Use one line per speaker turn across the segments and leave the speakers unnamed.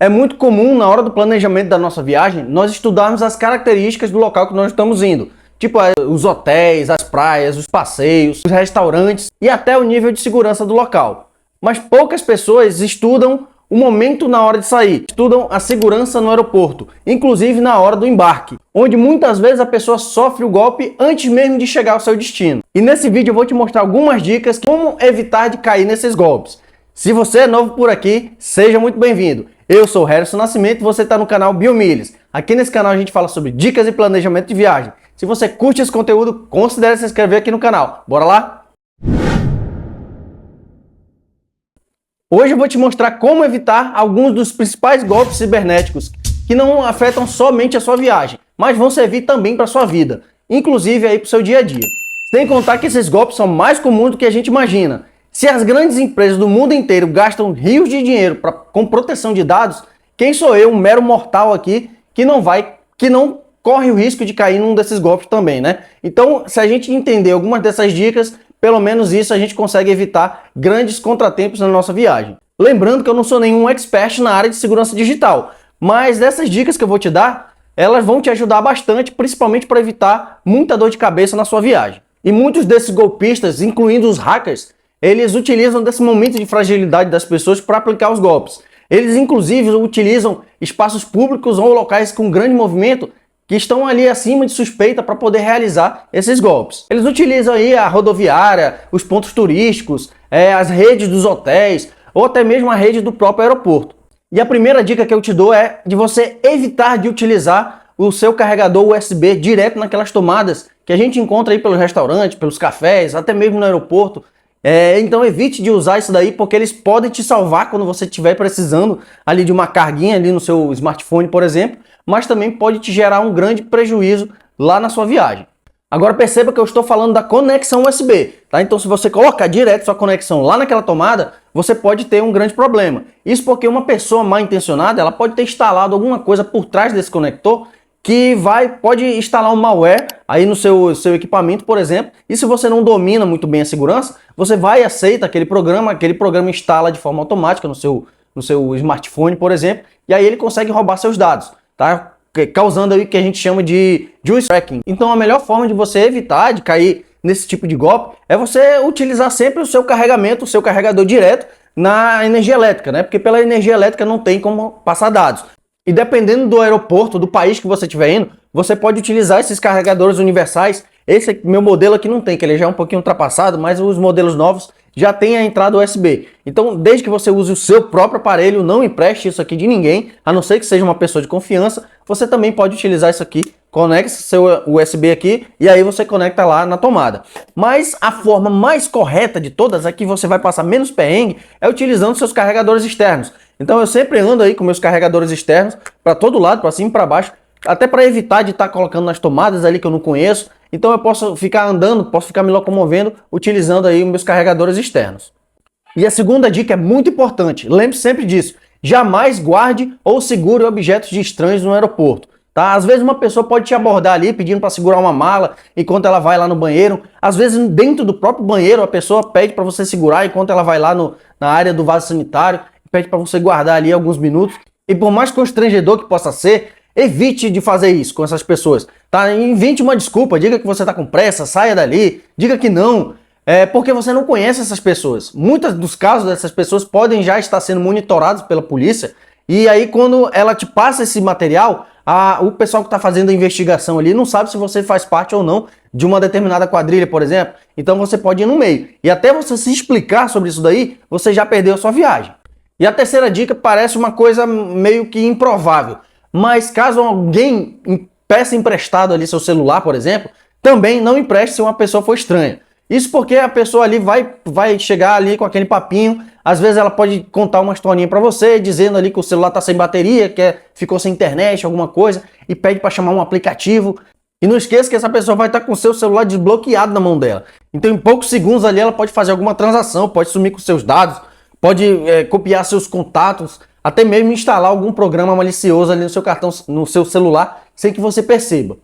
É muito comum na hora do planejamento da nossa viagem nós estudarmos as características do local que nós estamos indo. Tipo os hotéis, as praias, os passeios, os restaurantes e até o nível de segurança do local. Mas poucas pessoas estudam o momento na hora de sair, estudam a segurança no aeroporto, inclusive na hora do embarque, onde muitas vezes a pessoa sofre o golpe antes mesmo de chegar ao seu destino. E nesse vídeo eu vou te mostrar algumas dicas como evitar de cair nesses golpes. Se você é novo por aqui, seja muito bem-vindo. Eu sou o Harrison Nascimento e você está no canal Biomilhas. Aqui nesse canal a gente fala sobre dicas e planejamento de viagem. Se você curte esse conteúdo, considere se inscrever aqui no canal. Bora lá? Hoje eu vou te mostrar como evitar alguns dos principais golpes cibernéticos que não afetam somente a sua viagem, mas vão servir também para a sua vida, inclusive aí para o seu dia a dia. Sem contar que esses golpes são mais comuns do que a gente imagina. Se as grandes empresas do mundo inteiro gastam rios de dinheiro com proteção de dados, quem sou eu, um mero mortal aqui, que não corre o risco de cair num desses golpes também, né? Então, se a gente entender algumas dessas dicas, pelo menos isso a gente consegue evitar grandes contratempos na nossa viagem. Lembrando que eu não sou nenhum expert na área de segurança digital, mas dessas dicas que eu vou te dar, elas vão te ajudar bastante, principalmente para evitar muita dor de cabeça na sua viagem. E muitos desses golpistas, incluindo os hackers, eles utilizam desse momento de fragilidade das pessoas para aplicar os golpes. Eles, inclusive, utilizam espaços públicos ou locais com grande movimento que estão ali acima de suspeita para poder realizar esses golpes. Eles utilizam aí a rodoviária, os pontos turísticos, as redes dos hotéis ou até mesmo a rede do próprio aeroporto. E a primeira dica que eu te dou é de você evitar de utilizar o seu carregador USB direto naquelas tomadas que a gente encontra aí pelos restaurantes, pelos cafés, até mesmo no aeroporto. Então evite de usar isso daí, porque eles podem te salvar quando você estiver precisando ali de uma carguinha ali no seu smartphone, por exemplo, mas também pode te gerar um grande prejuízo lá na sua viagem. Agora perceba que eu estou falando da conexão USB, tá? Então se você colocar direto sua conexão lá naquela tomada, você pode ter um grande problema. Isso porque uma pessoa mal intencionada, ela pode ter instalado alguma coisa por trás desse conector que pode instalar um malware aí no seu equipamento, por exemplo, e se você não domina muito bem a segurança, você vai e aceita aquele programa instala de forma automática no seu smartphone, por exemplo, e aí ele consegue roubar seus dados, tá? Causando aí o que a gente chama de juice tracking. Então a melhor forma de você evitar de cair nesse tipo de golpe é você utilizar sempre o seu carregador direto na energia elétrica, né? Porque pela energia elétrica não tem como passar dados. E dependendo do aeroporto, do país que você estiver indo, você pode utilizar esses carregadores universais. Esse meu modelo aqui não tem, que ele já é um pouquinho ultrapassado, mas os modelos novos já têm a entrada USB. Então, desde que você use o seu próprio aparelho, não empreste isso aqui de ninguém, a não ser que seja uma pessoa de confiança, você também pode utilizar isso aqui. Conecta seu USB aqui e aí você conecta lá na tomada. Mas a forma mais correta de todas, a que você vai passar menos perrengue, é utilizando seus carregadores externos. Então eu sempre ando aí com meus carregadores externos para todo lado, para cima e para baixo, até para evitar de estar colocando nas tomadas ali que eu não conheço. Então eu posso ficar andando, posso ficar me locomovendo utilizando aí meus carregadores externos. E a segunda dica é muito importante, lembre-se sempre disso: jamais guarde ou segure objetos de estranhos no aeroporto. Tá? Às vezes uma pessoa pode te abordar ali pedindo para segurar uma mala enquanto ela vai lá no banheiro. Às vezes dentro do próprio banheiro a pessoa pede para você segurar enquanto ela vai lá na área do vaso sanitário. Pede para você guardar ali alguns minutos. E por mais constrangedor que possa ser, evite de fazer isso com essas pessoas. Tá? Invente uma desculpa, diga que você está com pressa, saia dali, diga que não. Porque você não conhece essas pessoas. Muitos dos casos dessas pessoas podem já estar sendo monitorados pela polícia. E aí quando ela te passa esse material, o pessoal que está fazendo a investigação ali não sabe se você faz parte ou não de uma determinada quadrilha, por exemplo. Então você pode ir no meio. E até você se explicar sobre isso daí, você já perdeu a sua viagem. E a terceira dica parece uma coisa meio que improvável, mas caso alguém peça emprestado ali seu celular, por exemplo, também não empreste se uma pessoa for estranha. Isso porque a pessoa ali vai chegar ali com aquele papinho, às vezes ela pode contar uma historinha para você, dizendo ali que o celular está sem bateria, que ficou sem internet, alguma coisa, e pede para chamar um aplicativo. E não esqueça que essa pessoa vai estar com o seu celular desbloqueado na mão dela. Então em poucos segundos ali ela pode fazer alguma transação, pode sumir com seus dados, pode copiar seus contatos, até mesmo instalar algum programa malicioso ali no seu cartão, no seu celular, sem que você perceba.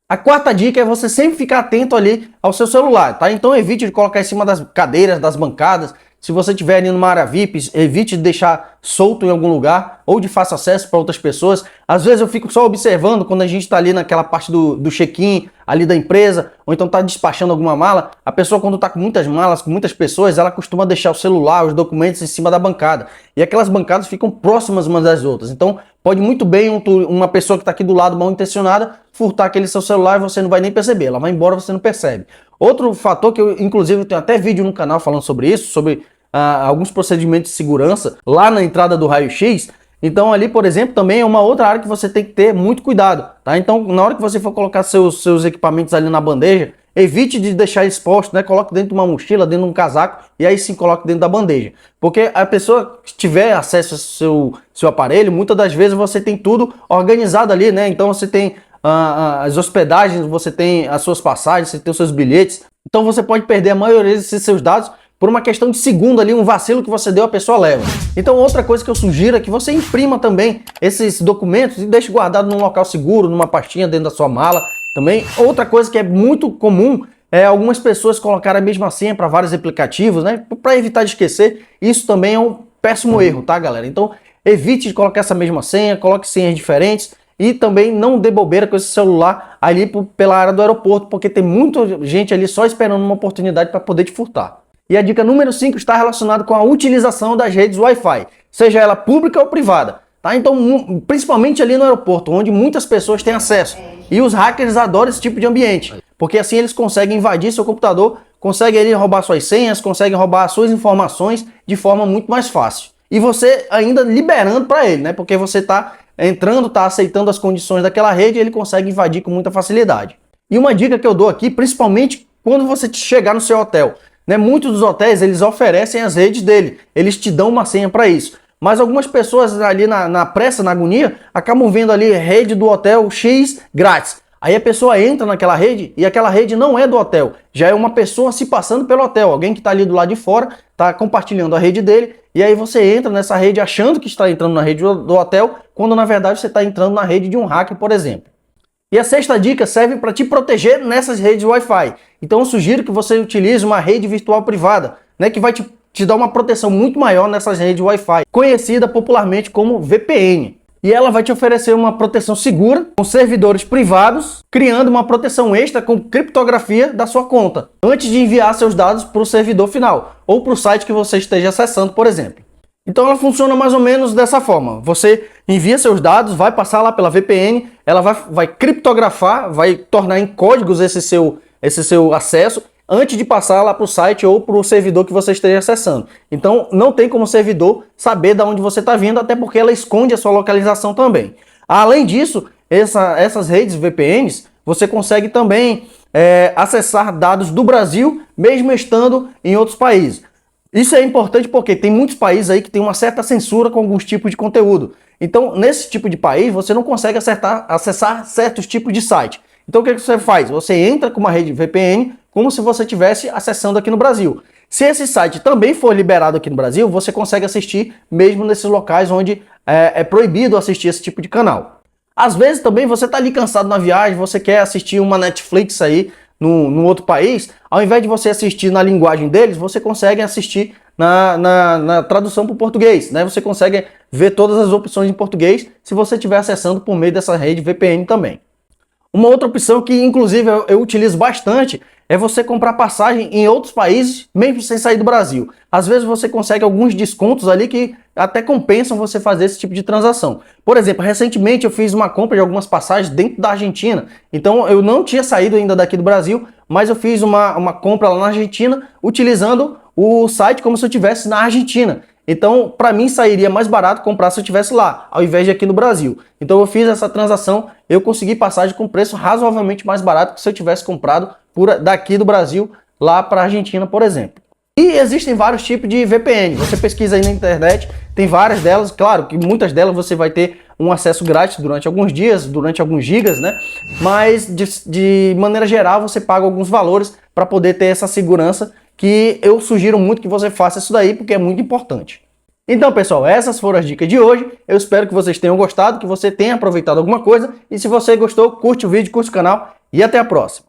A quarta dica é você sempre ficar atento ali ao seu celular, tá? Então evite de colocar em cima das cadeiras, das bancadas. Se você estiver ali numa área VIP, evite deixar solto em algum lugar ou de fácil acesso para outras pessoas. Às vezes eu fico só observando quando a gente está ali naquela parte do check-in ali da empresa, ou então está despachando alguma mala. A pessoa, quando está com muitas malas, com muitas pessoas, ela costuma deixar o celular, os documentos em cima da bancada. E aquelas bancadas ficam próximas umas das outras. Então pode muito bem uma pessoa que está aqui do lado, mal intencionada, furtar aquele seu celular e você não vai nem perceber. Ela vai embora, você não percebe. Outro fator que eu, inclusive, tenho até vídeo no canal falando sobre isso, sobre alguns procedimentos de segurança lá na entrada do raio-x. Então ali, por exemplo, também é uma outra área que você tem que ter muito cuidado, tá? Então, na hora que você for colocar seus equipamentos ali na bandeja, evite de deixar exposto, né? Coloque dentro de uma mochila, dentro de um casaco, e aí sim coloque dentro da bandeja. Porque a pessoa que tiver acesso ao seu aparelho, muitas das vezes você tem tudo organizado ali, né? Então você tem as hospedagens, você tem as suas passagens, você tem os seus bilhetes. Então você pode perder a maioria desses seus dados por uma questão de segundo ali, um vacilo que você deu, a pessoa leva. Então outra coisa que eu sugiro é que você imprima também esses documentos e deixe guardado num local seguro, numa pastinha dentro da sua mala também. Outra coisa que é muito comum é algumas pessoas colocarem a mesma senha para vários aplicativos, né? Para evitar de esquecer. Isso também é um péssimo erro, tá, galera? Então evite de colocar essa mesma senha, coloque senhas diferentes. E também não dê bobeira com esse celular ali pela área do aeroporto, porque tem muita gente ali só esperando uma oportunidade para poder te furtar. E a dica número 5 está relacionada com a utilização das redes Wi-Fi, seja ela pública ou privada. Tá? Então, principalmente ali no aeroporto, onde muitas pessoas têm acesso. E os hackers adoram esse tipo de ambiente, porque assim eles conseguem invadir seu computador, conseguem ali roubar suas senhas, conseguem roubar suas informações de forma muito mais fácil. E você ainda liberando para ele, né? Porque você está entrando, está aceitando as condições daquela rede e ele consegue invadir com muita facilidade. E uma dica que eu dou aqui, principalmente quando você chegar no seu hotel, né? Muitos dos hotéis, eles oferecem as redes dele, eles te dão uma senha para isso. Mas algumas pessoas ali na pressa, na agonia, acabam vendo ali rede do hotel X grátis. Aí a pessoa entra naquela rede e aquela rede não é do hotel, já é uma pessoa se passando pelo hotel, alguém que está ali do lado de fora, está compartilhando a rede dele, e aí você entra nessa rede achando que está entrando na rede do hotel, quando na verdade você está entrando na rede de um hacker, por exemplo. E a sexta dica serve para te proteger nessas redes Wi-Fi. Então eu sugiro que você utilize uma rede virtual privada, né, que vai te dar uma proteção muito maior nessas redes Wi-Fi, conhecida popularmente como VPN. E ela vai te oferecer uma proteção segura com servidores privados, criando uma proteção extra com criptografia da sua conta, antes de enviar seus dados para o servidor final, ou para o site que você esteja acessando, por exemplo. Então ela funciona mais ou menos dessa forma. Você envia seus dados, vai passar lá pela VPN, ela vai criptografar, vai tornar em códigos esse seu acesso, antes de passar lá para o site ou para o servidor que você esteja acessando. Então não tem como o servidor saber de onde você está vindo, até porque ela esconde a sua localização também. Além disso, essas redes VPNs, você consegue também acessar dados do Brasil, mesmo estando em outros países. Isso é importante porque tem muitos países aí que tem uma certa censura com alguns tipos de conteúdo. Então, nesse tipo de país, você não consegue acessar certos tipos de site. Então, o que você faz? Você entra com uma rede VPN como se você estivesse acessando aqui no Brasil. Se esse site também for liberado aqui no Brasil, você consegue assistir mesmo nesses locais onde é proibido assistir esse tipo de canal. Às vezes também você está ali cansado na viagem, você quer assistir uma Netflix aí no outro país, ao invés de você assistir na linguagem deles, você consegue assistir na tradução para o português, né? Você consegue ver todas as opções em português se você estiver acessando por meio dessa rede VPN também. Uma outra opção que inclusive eu utilizo bastante é você comprar passagem em outros países, mesmo sem sair do Brasil. Às vezes você consegue alguns descontos ali que até compensam você fazer esse tipo de transação. Por exemplo, recentemente eu fiz uma compra de algumas passagens dentro da Argentina. Então eu não tinha saído ainda daqui do Brasil, mas eu fiz uma compra lá na Argentina utilizando o site como se eu estivesse na Argentina. Então, para mim, sairia mais barato comprar se eu estivesse lá, ao invés de aqui no Brasil. Então, eu fiz essa transação, eu consegui passagem com preço razoavelmente mais barato que se eu tivesse comprado daqui do Brasil lá para a Argentina, por exemplo. E existem vários tipos de VPN. Você pesquisa aí na internet, tem várias delas. Claro que muitas delas você vai ter um acesso grátis durante alguns dias, durante alguns gigas, né? Mas, de maneira geral, você paga alguns valores para poder ter essa segurança, que eu sugiro muito que você faça isso daí, porque é muito importante. Então, pessoal, essas foram as dicas de hoje. Eu espero que vocês tenham gostado, que você tenha aproveitado alguma coisa. E se você gostou, curte o vídeo, curte o canal e até a próxima.